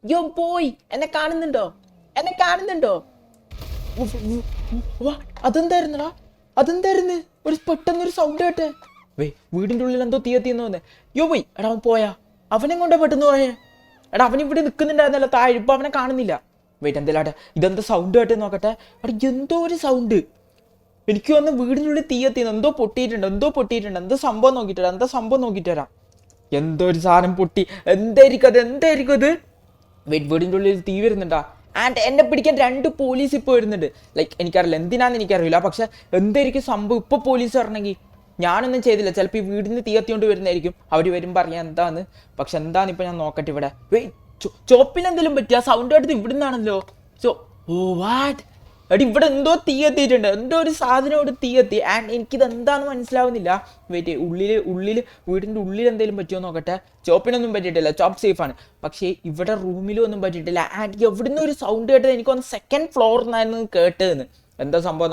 യോ ബോയ്, എന്നെ കാണുന്നുണ്ടോ? എന്നെ കാണുന്നുണ്ടോ? അതെന്തായിരുന്നടാ? അതെന്തായിരുന്നു? ഒരു പെട്ടെന്നൊരു സൗണ്ട് കേട്ടെ. വീടിന്റെ ഉള്ളിൽ എന്തോ തീയെത്തിന്ന് തോന്നേ. യോ ബോയ്, എടാ അവൻ പോയാ? അവനെ കൊണ്ടാ പെട്ടെന്ന് പോയേ. എടാ അവൻ ഇവിടെ നിൽക്കുന്നുണ്ടായിരുന്നല്ലോ താഴെ, ഇപ്പൊ അവനെ കാണുന്നില്ല. എന്തേലാട്ടെ, ഇതെന്താ സൗണ്ട് കേട്ടെ നോക്കട്ടെ. എടാ എന്തോ ഒരു സൗണ്ട്. എനിക്ക് വന്ന് വീടിനുള്ളിൽ തീയെത്തിന്ന്, എന്തോ സംഭവം നോക്കിട്ട് വരാം. എന്തോ ഒരു സാധനം പൊട്ടി. എന്തായിരിക്കും അത്? വീടിൻ്റെ ഉള്ളിൽ തീ വരുന്നുണ്ടാ? ആൻഡ് എന്നെ പിടിക്കാൻ 2 പോലീസ് ഇപ്പോൾ വരുന്നുണ്ട്. ലൈക്ക് എനിക്കറിയില്ല എന്തിനാന്ന് എനിക്കറിയില്ല, പക്ഷെ എന്തായിരിക്കും സംഭവം? ഇപ്പോൾ പോലീസ് വരണമെങ്കിൽ ഞാനൊന്നും ചെയ്തില്ല. ചിലപ്പോൾ ഈ വീടിന് തീ എത്തിക്കൊണ്ട് വരുന്നതായിരിക്കും. അവർ വരുമ്പോൾ അറിയാം എന്താന്ന്. പക്ഷെ എന്താന്ന് ഇപ്പം ഞാൻ നോക്കട്ടെ. ഇവിടെ ചോപ്പിൽ എന്തെങ്കിലും പറ്റിയ സൗണ്ട് എടുത്ത് ഇവിടെ നിന്നാണല്ലോ. വാട്ട് എടി, ഇവിടെ എന്തോ തീ എത്തിയിട്ടുണ്ട്. എന്തോ ഒരു സാധനം ഇവിടെ തീ എത്തി. ആൻഡ് എനിക്കിത് എന്താണെന്ന് മനസ്സിലാവുന്നില്ല. വെയിറ്റ്, വീടിൻ്റെ ഉള്ളിൽ എന്തെങ്കിലും പറ്റുമോ നോക്കട്ടെ. ചോപ്പിനൊന്നും പറ്റിയിട്ടില്ല, ചോപ്പ് സേഫാണ്. പക്ഷേ ഇവിടെ റൂമിലും ഒന്നും പറ്റിയിട്ടില്ല. ആൻഡ് എവിടുന്ന് ഒരു സൗണ്ട് കേട്ടത് എനിക്കൊന്ന് 2nd ഫ്ലോറിനായിരുന്നു കേട്ടതെന്ന്. എന്താ സംഭവം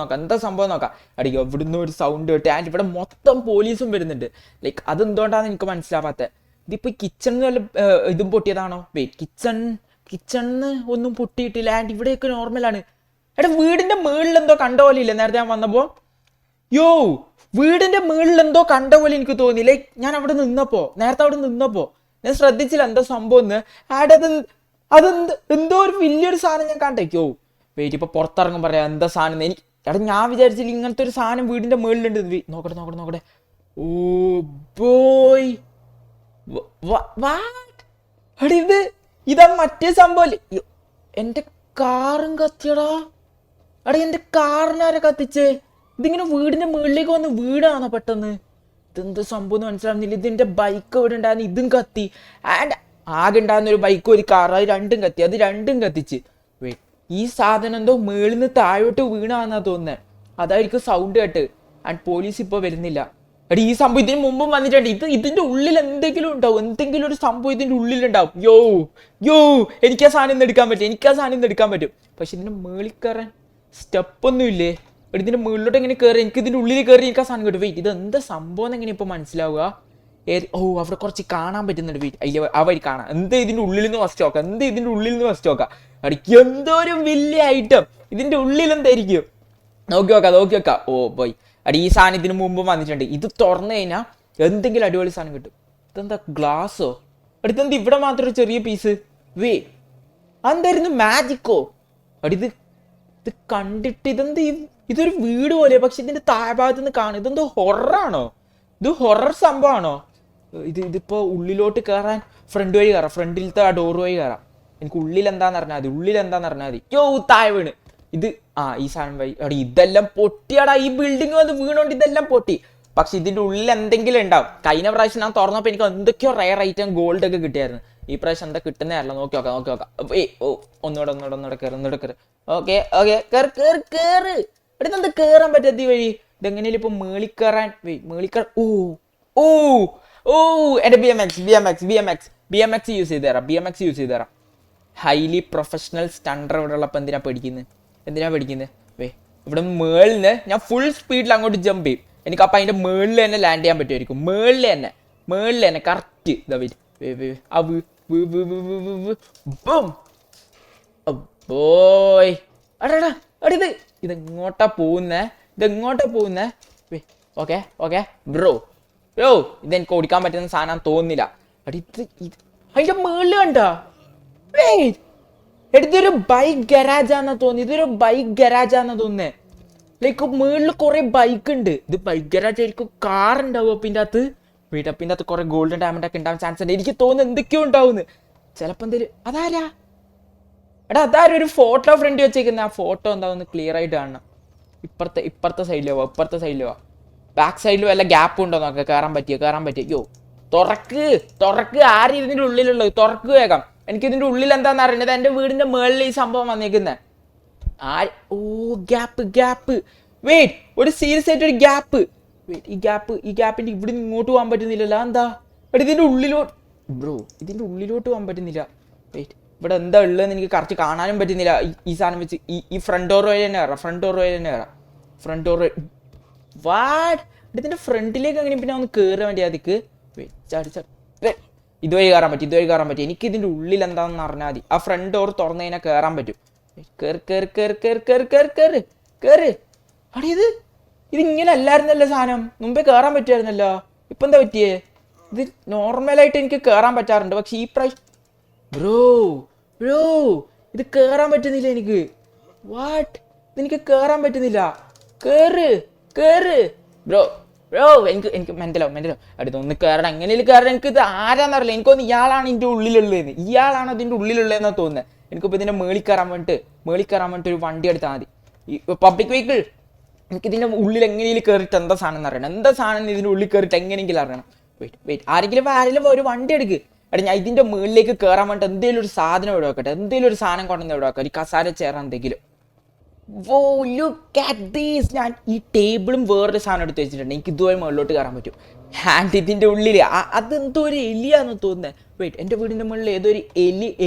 നോക്കാം. അടി എവിടുന്ന് ഒരു സൗണ്ട് കേട്ട്. ആൻഡ് ഇവിടെ മൊത്തം പോലീസും വരുന്നുണ്ട്. ലൈക്ക് അതെന്തുകൊണ്ടാണെന്ന് എനിക്ക് മനസ്സിലാവാത്തത്. ഇതിപ്പോൾ കിച്ചണിൽ വല്ല ഇതും പൊട്ടിയതാണോ? കിച്ചണിന്ന് ഒന്നും പൊട്ടിയിട്ടില്ല. ആൻഡ് ഇവിടെയൊക്കെ നോർമലാണ്. എടാ വീടിന്റെ മുകളിൽ എന്തോ കണ്ട പോലെ ഇല്ല നേരത്തെ ഞാൻ വന്നപ്പോ? വീടിന്റെ മുകളിൽ എന്തോ കണ്ട പോലെ എനിക്ക് തോന്നി. ലൈക്ക് ഞാൻ നേരത്തെ അവിടെ നിന്നപ്പോ ഞാൻ ശ്രദ്ധിച്ചില്ല എന്താ സംഭവം എന്ന്. എന്തോ ഒരു വലിയൊരു സാധനം ഞാൻ കണ്ടേക്കോ. വെയിറ്റ്, ഇപ്പൊ പുറത്തിറങ്ങും പറയാം എന്താ സാധനം എനിക്ക്. എടാ ഞാൻ വിചാരിച്ചില്ല ഇങ്ങനത്തെ ഒരു സാധനം വീടിന്റെ മുകളിലുണ്ട്. നോക്കട്ടെ. ഓ ബോയ്, ഇതാ മറ്റേ സംഭവം. എന്റെ കാറും കത്തിയടാ. എടാ എന്റെ കാറിനാരെ കത്തിച്ചേ? ഇതിങ്ങനെ വീടിന്റെ മുകളിലേക്ക് വന്ന് വീടാണോ പെട്ടെന്ന്? ഇതെന്ത് സംഭവം മനസ്സിലാവുന്നില്ല. ഇതിന്റെ ബൈക്ക് ഇവിടെ ഉണ്ടായിരുന്നു, ഇതും കത്തി. ആൻഡ് ആകെ ഉണ്ടായിരുന്ന ഒരു ബൈക്കും ഒരു കാർ, അത് രണ്ടും കത്തിച്ച്. ഈ സാധനം എന്തോ മേളിൽ നിന്ന് താഴോട്ട് വീണാന്നാ തോന്നുന്നത്. അതായിരിക്കും സൗണ്ട് കേട്ട്. ആൻഡ് പോലീസ് ഇപ്പോൾ വരുന്നില്ല. എടി ഈ സംഭവം ഇതിന് മുമ്പും വന്നിട്ടുണ്ട്. ഇതിന്റെ ഉള്ളിൽ എന്തെങ്കിലും ഉണ്ടാവും, എന്തെങ്കിലും ഒരു സംഭവം ഇതിന്റെ ഉള്ളിലുണ്ടാവും. എനിക്ക് ആ സാധനം എടുക്കാൻ പറ്റും. പക്ഷെ ഇതിന്റെ മേളിൽ കയറാൻ സ്റ്റെപ്പൊന്നും ഇല്ലേ? ഇതിന്റെ മുകളിലോട്ട് എങ്ങനെ കയറി? എനിക്ക് ഇതിന്റെ ഉള്ളിൽ കയറി എനിക്ക് ആ സാധനം കിട്ടും. വെയിറ്റ്, ഇത് എന്താ സംഭവം എങ്ങനെ ഇപ്പൊ മനസ്സിലാവുക? അവിടെ കുറച്ച് കാണാൻ പറ്റുന്നുണ്ട്. വെയിറ്റ്, അതിൽ ആ വഴി കാണാം. ഇതിന്റെ ഉള്ളിൽ നിന്ന് ഫസ്റ്റ് നോക്കാം. അടിക്ക് എന്തോ ഒരു വലിയ ഐറ്റം ഇതിന്റെ ഉള്ളിൽ എന്തായിരിക്കും? നോക്കി നോക്കാം. ഓ ബോയ്, അടി ഈ സാധനം ഇതിന് മുമ്പ് വന്നിട്ടുണ്ട്. ഇത് തുറന്നു കഴിഞ്ഞാൽ എന്തെങ്കിലും അടിപൊളി സാധനം കിട്ടും. ഇതെന്താ ഗ്ലാസ്സോ? അടുത്തെന്ത് ഇവിടെ മാത്രം ഒരു ചെറിയ പീസ്? എന്തായിരുന്നു മാജിക്കോ? ഇത് കണ്ടിട്ട് ഇതൊരു വീട് പോലെ. പക്ഷെ ഇതിന്റെ താഴ്ഭാഗത്ത് നിന്ന് കാണും. ഇതെന്തോ ഹൊററാണോ? ഇത് ഹൊറർ സംഭവമാണോ? ഇതിപ്പോ ഉള്ളിലോട്ട് കയറാൻ ഫ്രണ്ട് വഴി കയറാം. ഫ്രണ്ടിലത്തെ ആ ഡോർ വഴി കയറാം. എനിക്ക് ഉള്ളിൽ എന്താന്ന് അറിഞ്ഞാൽ മതി. താഴെ വീണ് ഇത് ഈ സാധനം വഴി. ഇതെല്ലാം പൊട്ടിയാടാ. ഈ ബിൽഡിംഗ് വന്ന് വീണോണ്ട് ഇതെല്ലാം പൊട്ടി. പക്ഷെ ഇതിന്റെ ഉള്ളിൽ എന്തെങ്കിലും ഉണ്ടാവും. കഴിഞ്ഞ പ്രാവശ്യം ഞാൻ തുറന്നപ്പോൾ എനിക്ക് എന്തൊക്കെയോ റയർ ഐറ്റം ഗോൾഡ് ഒക്കെ കിട്ടിയായിരുന്നു. ഈ പ്രാവശ്യം എന്താ കിട്ടുന്നതല്ല. നോക്കി നോക്കാം. ഒന്നുകൂടെ കയറി. ഓക്കെ കേറ്. എന്താ കേറാൻ പറ്റാത്ത ഈ വഴി? ഇതെങ്ങനെയാലും ഇപ്പൊ മേളിക്കയറാൻ. എന്റെ BMX യൂസ് ചെയ്ത് തരാം. ഹൈലി പ്രൊഫഷണൽ സ്റ്റണ്ടർ ഇവിടെ ഉള്ളപ്പോൾ എന്തിനാ പേടിക്കുന്നത്? ഇവിടെ മേളിന് ഞാൻ ഫുൾ സ്പീഡിൽ അങ്ങോട്ട് ജമ്പ് ചെയ്യും. എനിക്ക് അപ്പം അതിന്റെ മേളിൽ തന്നെ ലാൻഡ് ചെയ്യാൻ പറ്റുമായിരിക്കും. മേളിൽ തന്നെ കറക്റ്റ്. ഇതെങ്ങോട്ടാ പോകുന്നേ? ഓക്കെ ബ്രോ, ഇതെനിക്ക് ഓടിക്കാൻ പറ്റുന്ന സാധനം തോന്നില്ല. അതിന്റെ മേളിൽ കണ്ടാ? ഇതൊരു ബൈക്ക് ഗരാജാന്നാ തോന്നുന്നേ. ലൈക്ക് മേളിൽ കുറെ ബൈക്ക് ഉണ്ട്. ഇത് ബൈക്ക് ഗരാജ് ആയിരിക്കും. കാർ ഉണ്ടാവും അപ്പിൻ്റെ അകത്ത് കുറെ ഗോൾഡൻ ഡയമണ്ട് ഒക്കെ ഉണ്ടാവാൻ ചാൻസ് ഉണ്ട്. എനിക്ക് തോന്നുന്നു എന്തൊക്കെയോ ഉണ്ടാവുന്നു. ചിലപ്പോ എന്തേലും അതാരാ ഒരു ഫോട്ടോ ഫ്രണ്ട് വെച്ചേക്കുന്ന. ആ ഫോട്ടോ എന്താവുന്ന ക്ലിയർ ആയിട്ട് കാണണം. ഇപ്പുറത്തെ സൈഡിലോ ബാക്ക് സൈഡിലോ വല്ല ഗ്യാപ്പ് ഉണ്ടോ നോക്കാം. കയറാൻ പറ്റിയോ? തുറക്ക്. ആരും ഇതിന്റെ ഉള്ളിലുള്ളത് തുറക്ക് വേഗം. എനിക്ക് ഇതിന്റെ ഉള്ളിൽ എന്താന്ന് അറിയുന്നത്. എന്റെ വീടിന്റെ മുകളിൽ ഈ സംഭവം വന്നേക്കുന്നത്. ഗ്യാപ്പ്. ഒരു സീരിയസ് ആയിട്ട് ഒരു ഗ്യാപ്പ്. ഈ ഗ്യാപ്പിന്റെ ഇവിടെ ഇങ്ങോട്ട് പോകാൻ പറ്റുന്നില്ലല്ലോ. എന്താ? ഇതിന്റെ ഉള്ളിലോട്ട് പോകാൻ പറ്റുന്നില്ല. ഇവിടെ എന്താ ഉള്ളതെന്ന് എനിക്ക് കറക്റ്റ് കാണാനും പറ്റുന്നില്ല. ഈ സാധനം വെച്ച് ഈ ഫ്രണ്ട് ഡോർ വഴി തന്നെ കയറാം. ഫ്രണ്ട് ഡോർ ഇതിന്റെ ഫ്രണ്ടിലേക്ക് അങ്ങനെ പിന്നെ ഒന്ന് കയറാൻ വേണ്ടി അതിക്ക് ഇതുവഴി കയറാൻ പറ്റും. എനിക്ക് ഇതിൻ്റെ ഉള്ളിൽ എന്താണെന്ന് അറിഞ്ഞാൽ മതി. ആ ഫ്രണ്ട് ഡോർ തുറന്നു കഴിഞ്ഞാൽ കയറാൻ പറ്റും. കേറ്. അടി ഇതിങ്ങനെ അല്ലായിരുന്നല്ലോ സാധനം. മുമ്പേ കയറാൻ പറ്റുമായിരുന്നല്ലോ. ഇപ്പം എന്താ പറ്റിയേ? ഇത് നോർമലായിട്ട് എനിക്ക് കയറാൻ പറ്റാറുണ്ട്, പക്ഷെ ഈ പ്രാവശ്യം ബ്രോ ഇത് കയറാൻ പറ്റുന്നില്ല എനിക്ക്. വാട്ട്? ഇതെനിക്ക് കയറാൻ പറ്റുന്നില്ല. കേറ് ബ്രോ എനിക്ക് മെന്റലാവും. അടുത്തൊന്ന് കയറണം, എങ്ങനെയും കയറണം. എനിക്ക് ഇത് ആരാന്നറിയില്ല. എനിക്കൊന്ന് ഇയാളാണ് ഇതിൻ്റെ ഉള്ളിലുള്ളതെന്ന്. ഇയാളാണ് അതിൻ്റെ ഉള്ളിലുള്ളതെന്നാണ് തോന്നുന്നത്. എനിക്കിപ്പോൾ ഇതിൻ്റെ മേളിൽ കയറാൻ വേണ്ടിയിട്ട് ഒരു വണ്ടി എടുത്താൽ മതി. ഈ പബ്ലിക് വെഹിക്കിൾ. എനിക്കിതിൻ്റെ ഉള്ളിൽ എങ്ങനെയും കയറിയിട്ട് എന്താ സാധനം എന്ന് അറിയണം. എന്താ സാധനം ഇതിൻ്റെ ഉള്ളിൽ കയറിയിട്ട് എങ്ങനെയെങ്കിലും അറിയണം. വെയിറ്റ് ആരെങ്കിലും ഒരു വണ്ടി എടുക്ക്. ഞാൻ ഇതിൻ്റെ മുകളിലേക്ക് കയറാൻ വേണ്ടിയിട്ട് എന്തെങ്കിലും ഒരു സാധനം ഇവിടെ വെക്കട്ടെ. എന്തെങ്കിലും ഒരു സാധനം കൊണ്ടുവന്ന് ഇവിടെ വെക്കാം. ഒരു കസാര ചേരാൻ എന്തെങ്കിലും. Look at these. ഞാൻ ഈ ടേബിളും വേറൊരു സാധനം എടുത്ത് വെച്ചിട്ടുണ്ട്. എനിക്ക് ഇതുവരെ മുകളിലോട്ട് കയറാൻ പറ്റും. ആൻഡ് ഇതിൻ്റെ ഉള്ളിൽ അതെന്തോ ഒരു എലിയാന്ന് തോന്നുന്നത്. വെയിറ്റ്, എൻ്റെ വീടിൻ്റെ മുകളിൽ ഏതോ ഒരു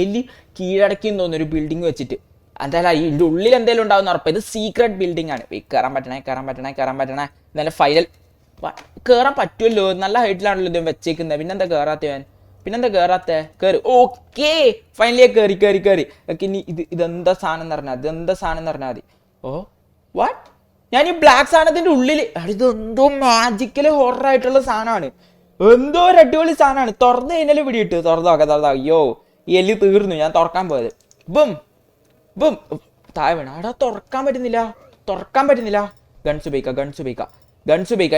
എലി കീഴടക്കിന്ന് തോന്നുന്നു ഒരു ബിൽഡിങ് വെച്ചിട്ട്. എന്തായാലും ഇതിൻ്റെ ഉള്ളിൽ എന്തെങ്കിലും ഉണ്ടാവുന്ന ഉറപ്പ്. ഇത് സീക്രട്ട് ബിൽഡിംഗ് ആണ്. കയറാൻ പറ്റണേ. എന്നാലും ഫൈനൽ കയറാൻ പറ്റുമല്ലോ. നല്ല ഹൈറ്റിലാണല്ലോ ഇത് വെച്ചേക്കുന്നത്. പിന്നെന്താ കയറാത്ത? കയറി. ഓക്കെ, ഫൈനലി കയറി. ഇനി ഇതെന്താ സാധനം എന്ന് പറഞ്ഞാൽ മതി. Oh what? ഞാൻ ഈ ബ്ലാക്ക് സാധനത്തിന്റെ ഉള്ളിൽ ഇതെന്തോ മാജിക്കൽ ഹൊറർ ആയിട്ടുള്ള സാധനമാണ്. എന്തോ ഒരു അടിപൊളി സാധനമാണ്. തുറന്നു കഴിഞ്ഞാൽ പിടിയിട്ട് തുറന്നു. അയ്യോ, ഈ എലി തീർന്നു. ഞാൻ തുറക്കാൻ പോയത്. ബും താഴെ വീണ. തുറക്കാൻ പറ്റുന്നില്ല. ഗൺസ് ഉപയോഗിക്കാം.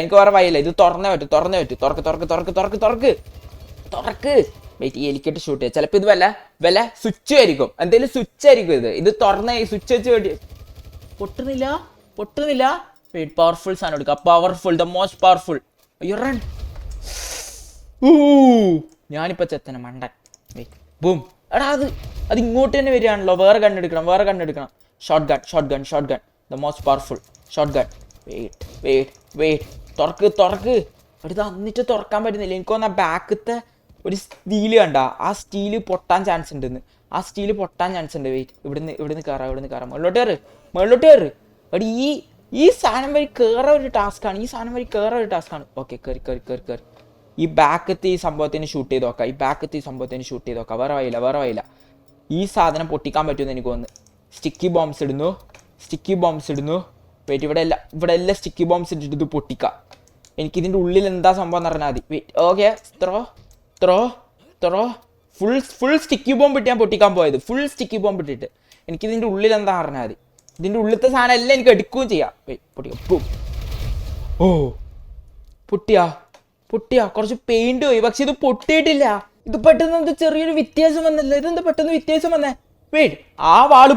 എനിക്ക് വേറെ വയ്യല്ല. ഇത് തുറന്നേ പറ്റും. തുറക്ക്. വെയിറ്റ്, ഈ എലിക്കിട്ട് ഷൂട്ട് ചെയ്യാം. ചിലപ്പോൾ ഇത് വല്ല സ്വിച്ച് ആയിരിക്കും. എന്തെങ്കിലും സ്വിച്ച് ആയിരിക്കും. ഇത് തുറന്ന ഈ സ്വിച്ച് വെച്ച് വേണ്ടി പൊട്ടുന്നില്ല. വെയിറ്റ്, പവർഫുൾ സാധനം എടുക്കുക. The most powerful. അയ്യോ റൺ. ഞാനിപ്പോൾ ചെത്തന മണ്ടൻ. Wait, boom. എടാ അത് ഇങ്ങോട്ട് തന്നെ വരികയാണല്ലോ. വേറെ കണ്ണെടുക്കണം. Shotgun. The most powerful shotgun. Wait. തുറക്ക്. അടുത്ത് എന്നിട്ട് തുറക്കാൻ പറ്റുന്നില്ല. എനിക്ക് തോന്നുന്ന ബാക്കത്തെ ഒരു സ്റ്റീല് കണ്ട. ആ സ്റ്റീല് പൊട്ടാൻ ചാൻസ് ഉണ്ട്. വെയിറ്റ്, ഇവിടുന്ന് കയറാം. മുകളിലോട്ട് കയറ്. അവിടെ ഈ സാധനം വഴി കയറാൻ ഒരു ടാസ്ക്കാണ്. ഓക്കെ, കയറി. ഈ ബാക്കത്തെ ഈ സംഭവത്തിന് ഷൂട്ട് ചെയ്ത് നോക്കാം. വേറെ വഴിയില്ല. ഈ സാധനം പൊട്ടിക്കാൻ പറ്റുമെന്ന് എനിക്ക് തോന്നുന്നു. സ്റ്റിക്കി ബോംബ്സ് ഇടുന്നു. വെയിറ്റ്, ഇവിടെ എല്ലാം സ്റ്റിക്കി ബോംബ്സ് ഇട്ടിട്ട് ഇത് പൊട്ടിക്കാം. എനിക്കിതിൻ്റെ ഉള്ളിൽ എന്താ സംഭവം എന്ന് പറഞ്ഞാൽ മതി. Wait, okay. Throw. Full sticky bomb ഇട്ട് ഞാൻ പൊട്ടിക്കാൻ പോയത്. ഇട്ടിട്ട് എനിക്കിതിൻ്റെ ഉള്ളിൽ എന്താ പറഞ്ഞാൽ മതി. ഇതിൻ്റെ ഉള്ളിലത്തെ സാധനം എല്ലാം എനിക്ക് എടുക്കുകയും ചെയ്യാം. പൊട്ടിക്കാം. ഓ പൊട്ടിയാ. കുറച്ച് പെയിന്റ് പോയി, പക്ഷെ ഇത് പൊട്ടിയിട്ടില്ല. ഇത് പെട്ടെന്ന് ചെറിയൊരു വ്യത്യാസം വന്നില്ല. ഇതെന്താ പെട്ടെന്ന് വ്യത്യാസം വന്നേ? വെയിറ്റ്, ആ വാള്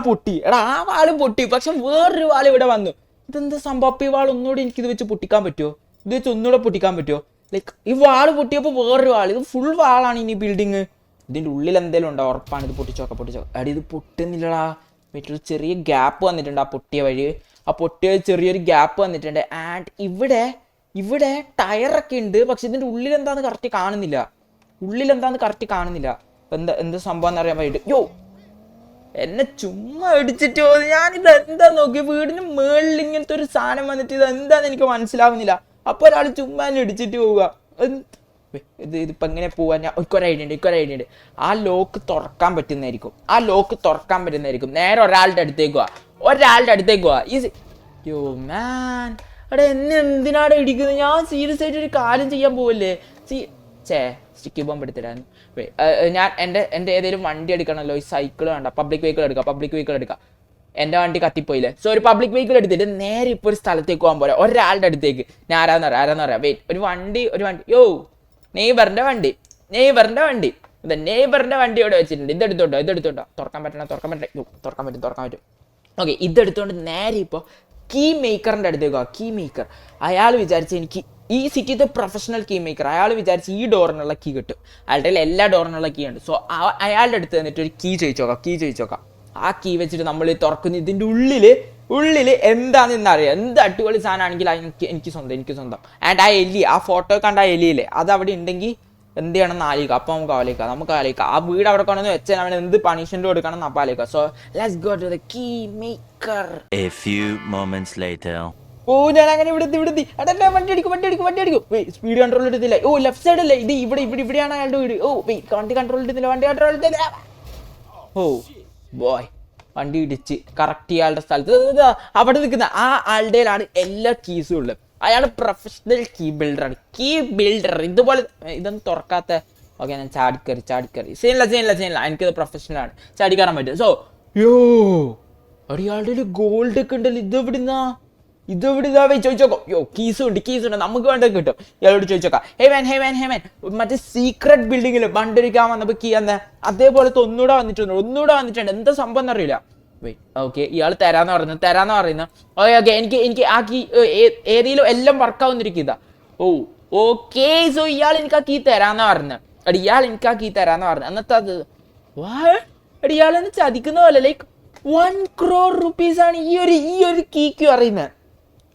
പൊട്ടി. പക്ഷെ വേറൊരു വാള് ഇവിടെ വന്നു. ഇതെന്താ സംഭവം? ഈ വാൾ ഒന്നുകൂടി എനിക്കിത് വെച്ച് പൊട്ടിക്കാൻ പറ്റുമോ? ഇത് വെച്ച് ഒന്നുകൂടെ പൊട്ടിക്കാൻ പറ്റുമോ? ലൈക്ക് ഈ വാള് പൊട്ടിയപ്പോൾ വേറൊരു വാൾ. ഇത് ഫുൾ വാളാണ് ഇനി ബിൽഡിങ്. ഇതിൻ്റെ ഉള്ളിൽ എന്തെങ്കിലും ഉണ്ടോ? ഉറപ്പാണ്. ഇത് പൊട്ടിച്ചോക്കാം. അടി, ഇത് പൊട്ടുന്നില്ലടാ. വീട്ടിൽ ചെറിയ ഗ്യാപ്പ് വന്നിട്ടുണ്ട്. ആ പൊട്ടിയ ചെറിയൊരു ഗ്യാപ്പ് വന്നിട്ടുണ്ട്. ആൻഡ് ഇവിടെ ടയറൊക്കെ ഉണ്ട്. പക്ഷെ ഇതിൻ്റെ ഉള്ളിൽ എന്താന്ന് കറക്റ്റ് കാണുന്നില്ല. എന്താ സംഭവം എന്നറിയാൻ വേണ്ടിയിട്ട്. യോ, എന്നെ ചുമ്മാ ഇടിച്ചിട്ട് പോകുന്നത്. ഞാനിത് എന്താ നോക്കി, വീടിന് മേളിൽ ഇങ്ങനത്തെ ഒരു സാധനം വന്നിട്ട് ഇത് എന്താന്ന് എനിക്ക് മനസ്സിലാവുന്നില്ല. അപ്പോൾ ഒരാൾ ചുമ്മാ ഇടിച്ചിട്ട് പോവുക. ഇതിപ്പോൾ എങ്ങനെ പോവാൻ? ഞാൻ എനിക്കൊരു ഐഡിയ ഉണ്ട്. ആ ലോക്ക് തുറക്കാൻ പറ്റുന്നതായിരിക്കും. നേരെ ഒരാളുടെ അടുത്തേക്ക് പോവാ. ഈസി. യോ മാൻ, എന്നെ എന്തിനാണ് ഇടിക്കുന്നത്? ഞാൻ സീരിയസ് ആയിട്ട് ഒരു കാര്യം ചെയ്യാൻ പോവല്ലേ. സ്റ്റിക്കി ബോംബ് എടുത്തിടാൻ. ഞാൻ എൻ്റെ ഏതെങ്കിലും വണ്ടി എടുക്കണമല്ലോ. ഈ സൈക്കിൾ വേണ്ട, പബ്ലിക് വെഹിക്കിൾ എടുക്കാം. എൻ്റെ വണ്ടി കത്തിപ്പോയില്ലേ. സോ ഒരു പബ്ലിക് വെഹിക്കിൾ എടുത്തിട്ട് നേരെ ഇപ്പോൾ ഒരു സ്ഥലത്തേക്ക് പോകാൻ പോലെ ഒരാളുടെ അടുത്തേക്ക്. ഞാൻ ആരാന്ന് പറയാം. വെയിറ്റ്, ഒരു വണ്ടി. യോ, നെയ്ബറിൻ്റെ വണ്ടി. നെയ്ബറിൻ്റെ വണ്ടി ഇവിടെ വെച്ചിട്ടുണ്ട്. ഇതെടുത്തോണ്ടോ. തുറക്കാൻ പറ്റും. ഓക്കെ, ഇതെടുത്തോണ്ട് നേരെ ഇപ്പോൾ കീ മേക്കറിൻ്റെ അടുത്തേക്ക് പോകാം. കീ മേക്കർ അയാൾ വിചാരിച്ച് എനിക്ക് ഈ സിറ്റിത്തെ പ്രൊഫഷണൽ കീ മേക്കർ. അയാൾ വിചാരിച്ച് ഈ ഡോറിനുള്ള കീ കിട്ടും. അയാളുടെ എല്ലാ ഡോറിനുള്ള കീ ഉണ്ട്. സോ അയാളുടെ അടുത്ത് വന്നിട്ട് ഒരു കീ ചോദിച്ചോക്കാം. ആ കീ വെച്ചിട്ട് നമ്മൾ തുറക്കുന്ന ഇതിൻ്റെ ഉള്ളിൽ എന്താണെന്ന് അറിയാം. എന്ത് അടിപൊളി സാധനമാണെങ്കിൽ എനിക്ക് സ്വന്തം. ആൻഡ് ആ എലി, ആ ഫോട്ടോ കണ്ട ആ എലിയില്ലേ, അത് അവിടെ ഉണ്ടെങ്കിൽ എന്ത് ചെയ്യണമെന്ന് ആലോചിക്കാം. അപ്പോൾ നമുക്ക് ആലോചിക്കാം. ആ വീട് അവിടെ കൊണ്ടുവന്ന് വെച്ചാൽ അവൻ എന്ത് പണിഷ്മെന്റ് കൊടുക്കണം എന്ന് അപ്പോൾ ആലോചിക്കാം. So let's go to the key maker. A few moments later. ഓ ഞാൻ അങ്ങനെ ഇവിടുത്തി അടല്ല വണ്ടി അടിക്കും സ്പീഡ് കൺട്രോൾ എടുത്തില്ല. ഓ ലെഫ്റ്റ് സൈഡ് അല്ലേ ഇത്, ഇവിടെയാണ് അയാളുടെ വീട്. ഓ വണ്ടി കൺട്രോൾ എടുത്തില്ല. ഓ ബോയ് വണ്ടി ഇടിച്ച് കറക്റ്റ് ഇയാളുടെ സ്ഥലത്ത് അവിടെ നിൽക്കുന്ന ആ ആളുടെയിലാണ് എല്ലാ കീസും ഉള്ളത്. അയാൾ പ്രൊഫഷണൽ കീ ബിൽഡർ. ഇതുപോലെ ഇതൊന്നും തുറക്കാത്ത. ഓക്കെ ഞാൻ ചാടിക്കറി സീനില്ല എനിക്കത് പ്രൊഫഷണലാണ്, ചാടിക്കയറാൻ പറ്റും. സോ യോ അയാളുടെ ഗോൾഡ് ഒക്കെ ഉണ്ടല്ലോ. ഇതെവിടുന്നാ ചോദിച്ചോക്കോ. യോ കീസ് ഉണ്ട് നമുക്ക് വേണ്ടത് കിട്ടും. ഇയാളോട് ചോദിച്ചോക്കാം. ഹേ മാൻ മറ്റേ സീക്രട്ട് ബിൽഡിങ്ങിൽ ബണ്ടടിക്കാൻ വന്നപ്പോൾ കീ അന്ന് അതേപോലത്തെ ഒന്നുകൂടെ വന്നിട്ടുണ്ട്. എന്താ സംഭവം എന്നറിയില്ല. ഓക്കെ ഇയാൾ തരാന്ന് പറയുന്നത്. ഓക്കെ എനിക്ക് ആ കീ ഏതെങ്കിലും എല്ലാം വർക്കാവുന്നിരിക്കും ഇതാ. ഓക്കെ സോ ഇയാൾ എനിക്ക് ആ കീ തരാന്നാ പറഞ്ഞത്. എന്നിട്ട് അത് ഇയാളെന്ന് ചതിക്കുന്ന പോലെ ലൈക്ക് 1 crore rupees ആണ് ഈ ഒരു കീക്ക് പറയുന്നത്.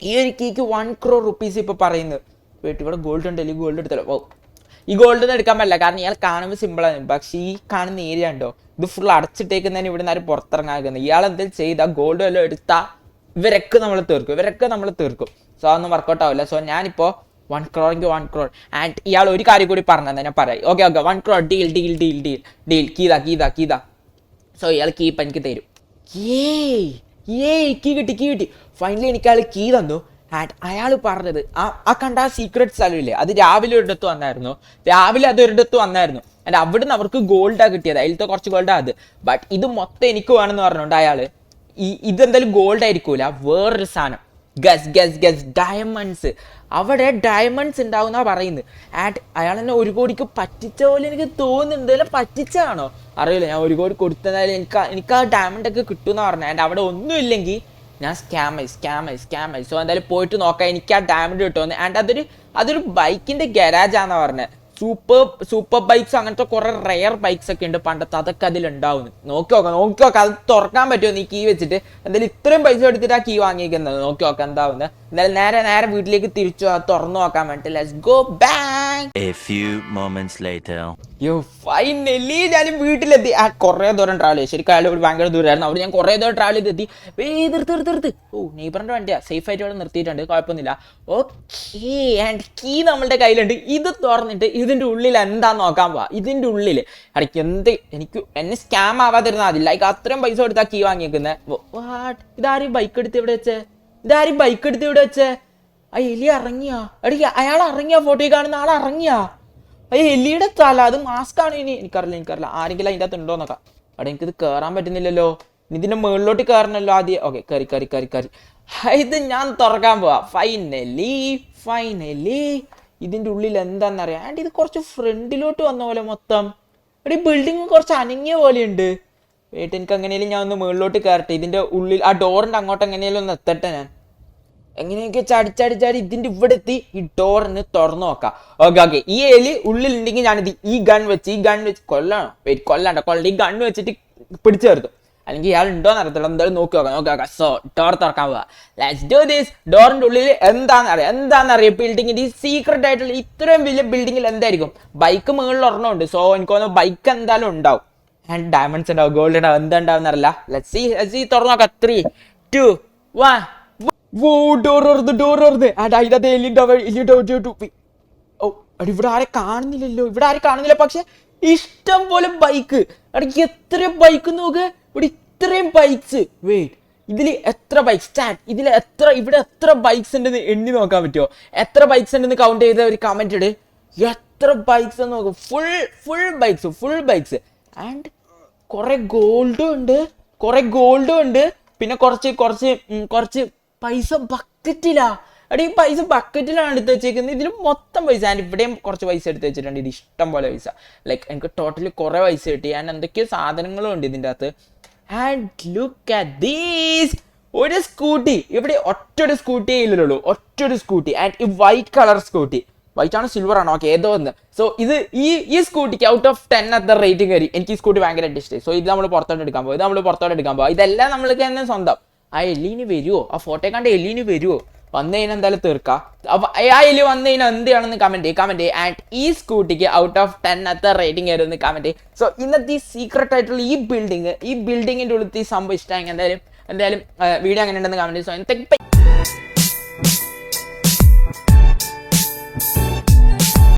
ഈ ഒരു കീക്ക് 1 crore rupees ഇപ്പൊ പറയുന്നത്. ഇവിടെ ഗോൾഡ് ഉണ്ടല്ലോ, ഗോൾഡ് എടുത്തല്ലോ. ഓ ഈ ഗോൾഡ് ഒന്നും എടുക്കാൻ പറ്റില്ല, കാരണം ഇയാൾ കാണുമ്പോൾ സിമ്പിളാണ്. പക്ഷേ ഈ കാണുന്ന ഏരിയ ഉണ്ടോ, ഇത് ഫുൾ അടച്ചിട്ടേക്കുന്നതിന് ഇവിടെ നിന്ന് ആരും പുറത്തിറങ്ങാക്കുന്നത്. ഇയാൾ എന്തെങ്കിലും ചെയ്താൽ ഗോൾഡ് വല്ലതും എടുത്താൽ ഇവരൊക്കെ നമ്മൾ തീർക്കും. സോ അതൊന്നും വർക്കൗട്ട് ആവില്ല. സോ ഞാനിപ്പോൾ 1 crore ആൻഡ് ഇയാൾ ഒരു കാര്യം കൂടി പറഞ്ഞത് ഞാൻ പറയാം. ഓക്കെ 1 crore ഡീൽ കീതാ. സോ ഇയാൾ കീപ്പ് എനിക്ക് തരും. കീ കിട്ടി. ഫൈനലി എനിക്ക് അയാൾ കീ തന്നു. ആൻഡ് അയാൾ പറഞ്ഞത് ആ കണ്ട ആ സീക്രട്ട് സ്ഥലമില്ലേ, അത് രാവിലെ ഒരിടത്ത് വന്നായിരുന്നു. ആൻഡ് അവിടുന്ന് അവർക്ക് ഗോൾഡാണ് കിട്ടിയത്. അതിലത്തെ കുറച്ച് ഗോൾഡാണ് അത്. ബട്ട് ഇത് മൊത്തം എനിക്ക് വേണമെന്ന് പറഞ്ഞുകൊണ്ട് അയാൾ ഇതെന്തായാലും ഗോൾഡ് ആയിരിക്കൂല, വേറൊരു സാധനം. Guess diamonds. അവിടെ ഡയമണ്ട്സ് ഉണ്ടാവുന്ന പറയുന്നത്. ആൻഡ് അയാൾ എന്നെ 1 കോടിക്ക് പറ്റിച്ച പോലെ എനിക്ക് തോന്നുന്നുണ്ട്. അല്ല പറ്റിച്ചാണോ അറിയില്ല. ഞാൻ 1 കോടി കൊടുത്തതായാലും എനിക്ക് ആ ഡയമണ്ട് ഒക്കെ കിട്ടുമെന്ന് പറഞ്ഞു. ആൻഡ് അവിടെ ഒന്നും ഇല്ലെങ്കിൽ ഞാൻ സ്കാമായി. സോ എന്തായാലും പോയിട്ട് നോക്കാം എനിക്ക് ആ ഡയമണ്ട് കിട്ടുമെന്ന്. ആൻഡ് അതൊരു ബൈക്കിന്റെ ഗരാജാന്നാ പറഞ്ഞത്. സൂപ്പർ ബൈക്സ് അങ്ങനത്തെ കുറെ റെയർ ബൈക്സ് ഒക്കെ ഉണ്ട് പണ്ടത്തെ, അതൊക്കെ അതിലുണ്ടാവുന്നു. നോക്കി നോക്കാം അത് തുറക്കാൻ പറ്റുമോ നീ കീ വെച്ചിട്ട്. എന്തായാലും ഇത്രയും പൈസ എടുത്തിട്ട് ആ കീ വാങ്ങിയിരിക്കുന്നത്. നോക്കി നോക്കാം എന്താവുന്നത്. എന്തായാലും നേരെ വീട്ടിലേക്ക് തിരിച്ചു തുറന്നു നോക്കാൻ വേണ്ടിട്ട്. Let's go back. ഫൈനലി ഞാൻ വീട്ടിലെത്തി. കുറെ ദൂരം ട്രാവൽ ചെയ്തു. ശരിക്കും അയാൾ ഭയങ്കര ദൂരമായിരുന്നു. അവിടെ ഞാൻ കുറെ ദൂരം ട്രാവൽ ചെയ്തെത്തി. നിർത്ത്. നെയ്ബറിന്റെ വണ്ടിയാ, സേഫ് ആയിട്ട് ഇവിടെ നിർത്തിയിട്ടുണ്ട്, കുഴപ്പമൊന്നുമില്ല. ഓക്കേ ആൻഡ് കീ നമ്മളുടെ കയ്യിലുണ്ട്. ഇത് തുറന്നിട്ട് ഇതിന്റെ ഉള്ളിൽ എന്താന്ന് നോക്കാൻ പോവാ. ഇതിന്റെ ഉള്ളിൽ ഇടയ്ക്ക് എന്നെ സ്കാം ആവാതിരുന്നാൽ മതി. ലൈക്ക് അത്രയും പൈസ കൊടുത്താ കീ വാങ്ങിയേക്കുന്നത്. ഇതാരും ബൈക്ക് എടുത്ത് ഇവിടെ വെച്ചേ. ആ എലി ഇറങ്ങിയാ? അയാൾ ഇറങ്ങിയാ? ഫോട്ടോയിൽ കാണുന്ന ആൾ ഇറങ്ങിയാ? എലിയുടെ തല, അത് മാസ്ക് ആണ്. എനിക്കറിയില്ല ആരെങ്കിലും അതിൻ്റെ അകത്ത് ഉണ്ടോ നോക്കാം. എനിക്കിത് കയറാൻ പറ്റുന്നില്ലല്ലോ. ഇതിന്റെ മുകളിലോട്ട് കയറണല്ലോ ആദ്യം. ഓക്കെ കയറി. ഇത് ഞാൻ തുറക്കാൻ പോവാ. ഫൈനലി ഇതിന്റെ ഉള്ളിൽ എന്താണെന്നറിയാം. ആൻഡ് ഇത് കുറച്ച് ഫ്രണ്ടിലോട്ട് വന്ന പോലെ മൊത്തം. ഈ ബിൽഡിങ് കുറച്ച് അനങ്ങിയ പോലെയുണ്ട്. എനിക്ക് എങ്ങനെയാലും ഞാൻ ഒന്ന് മുകളിലോട്ട് കയറട്ടെ. ഇതിന്റെ ഉള്ളിൽ ആ ഡോറിന്റെ അങ്ങോട്ട് എങ്ങനെയാലും ഒന്ന് എത്തട്ടെ. ഞാൻ എങ്ങനെയൊക്കെ ചാടി ഇതിന്റെ ഇവിടെ എത്തി ഈ ഡോറിന് തുറന്നു നോക്കാം. ഓക്കെ ഈ എലി ഉള്ളിലുണ്ടെങ്കിൽ ഞാനിത് ഈ ഗൺ വെച്ച് കൊല്ലാണ്ട ഈ ഗൺ വെച്ചിട്ട് പിടിച്ചു ചേർത്തു. അല്ലെങ്കിൽ ഇയാൾ ഉണ്ടോന്ന് അറിയത്തില്ല. എന്തായാലും നോക്കി നോക്കാം. സോ ഡോർ തുറക്കാൻ പോവാ. Let's do this. ഡോറിന്റെ ഉള്ളിൽ എന്താണെന്നറിയാം ബിൽഡിങ്ങിന്റെ ഈ സീക്രട്ട് ആയിട്ടുള്ള ഇത്രയും വലിയ ബിൽഡിങ്ങിൽ എന്തായിരിക്കും. ബൈക്ക് മുകളിൽ ഒരെണ്ണമുണ്ട്. സോ എനിക്ക് തോന്നുന്നു ബൈക്ക് എന്തായാലും ഉണ്ടാവും. ആൻഡ് ഡയമണ്ട്സ് ഉണ്ടാവും, ഗോൾഡ് ഉണ്ടാവും, എന്താ ഉണ്ടാവും അറിയില്ല. ലെറ്റ്സ് സീ തുറന്നു നോക്കാം. 3, 2, 1. ഡോർ തുറന്ന്. ഇവിടെ ആരെ കാണുന്നില്ല. പക്ഷെ ഇഷ്ടം പോലെ ബൈക്ക്. എത്ര ബൈക്ക് നോക്ക്. ഇവിടെ ഇത്രയും ബൈക്സ്. ഇതില് എത്ര ബൈക്സ് ഇവിടെ എത്ര ബൈക്സ് ഉണ്ടെന്ന് എണ്ണി നോക്കാൻ പറ്റുമോ? എത്ര ബൈക്സ് ഉണ്ടെന്ന് കൗണ്ട് ചെയ്ത ഒരു കമന്റ് ഇട്. എത്ര ബൈക്സ് നോക്കും. Full bikes. ആൻഡ് കുറെ ഗോൾഡും ഉണ്ട്. പിന്നെ കുറച്ച് പൈസ ബക്കറ്റിലാ. ഈ പൈസ ബക്കറ്റിലാണ് എടുത്ത് വെച്ചേക്കുന്നത്. ഇതിൽ മൊത്തം പൈസ. ആൻഡ് ഇവിടെയും കുറച്ച് പൈസ എടുത്ത് വെച്ചിട്ടുണ്ട്. ഇത് ഇഷ്ടം പോലെ പൈസ. ലൈക്ക് എനിക്ക് ടോട്ടലി കുറെ പൈസ കിട്ടി. ആൻഡ് എന്തൊക്കെയോ സാധനങ്ങളും ഉണ്ട് ഇതിൻ്റെ അകത്ത്. And look at these. ഒരു സ്കൂട്ടി. ഇവിടെ ഒറ്റൊരു സ്കൂട്ടിയേ ഇല്ലുള്ളൂ. ആൻഡ് ഈ വൈറ്റ് കളർ സ്കൂട്ടി. വൈറ്റ് ആണോ സിൽവർ ആണോ? ഓക്കെ ഏതോ ഒന്ന്. സോ ഇത് ഈ സ്കൂട്ടിക്ക് ഔട്ട് ഓഫ് 10 അത്ര റേറ്റിംഗ് കയറി. എനിക്ക് ഈ സ്കൂട്ടി ഭയങ്കരമായിട്ട് ഇഷ്ടമായി. സോ ഇത് നമ്മൾ പുറത്തോട്ട് എടുക്കാൻ പോകും. ഇതെല്ലാം നമ്മൾക്ക് തന്നെ സ്വന്തം. ആ എലീന് വരുമോ? ആ ഫോട്ടോ കണ്ട എലീന് വരുമോ? വന്നു കഴിഞ്ഞാൽ എന്തായാലും തീർക്കാം. അപ്പൊ ആ എലി വന്നു കഴിഞ്ഞാൽ എന്തിനാണെന്ന് കമന്റ് ചെയ്യും. ആൻഡ് ഈ സ്കൂട്ടിക്ക് ഔട്ട് ഓഫ് 10 അത്ര റേറ്റിംഗ് ആയിരുന്നു കമന്റ് ചെയ്യും. സോ ഇന്നത്തെ ഈ സീക്രട്ട് ആയിട്ടുള്ള ഈ ബിൽഡിങ്ങിന്റെ ഉള്ളിൽ ഈ സംഭവം ഇഷ്ടമായി. എന്തായാലും വീഡിയോ അങ്ങനെ ഉണ്ടെന്ന് കമന്റ് ചെയ്യും. സോ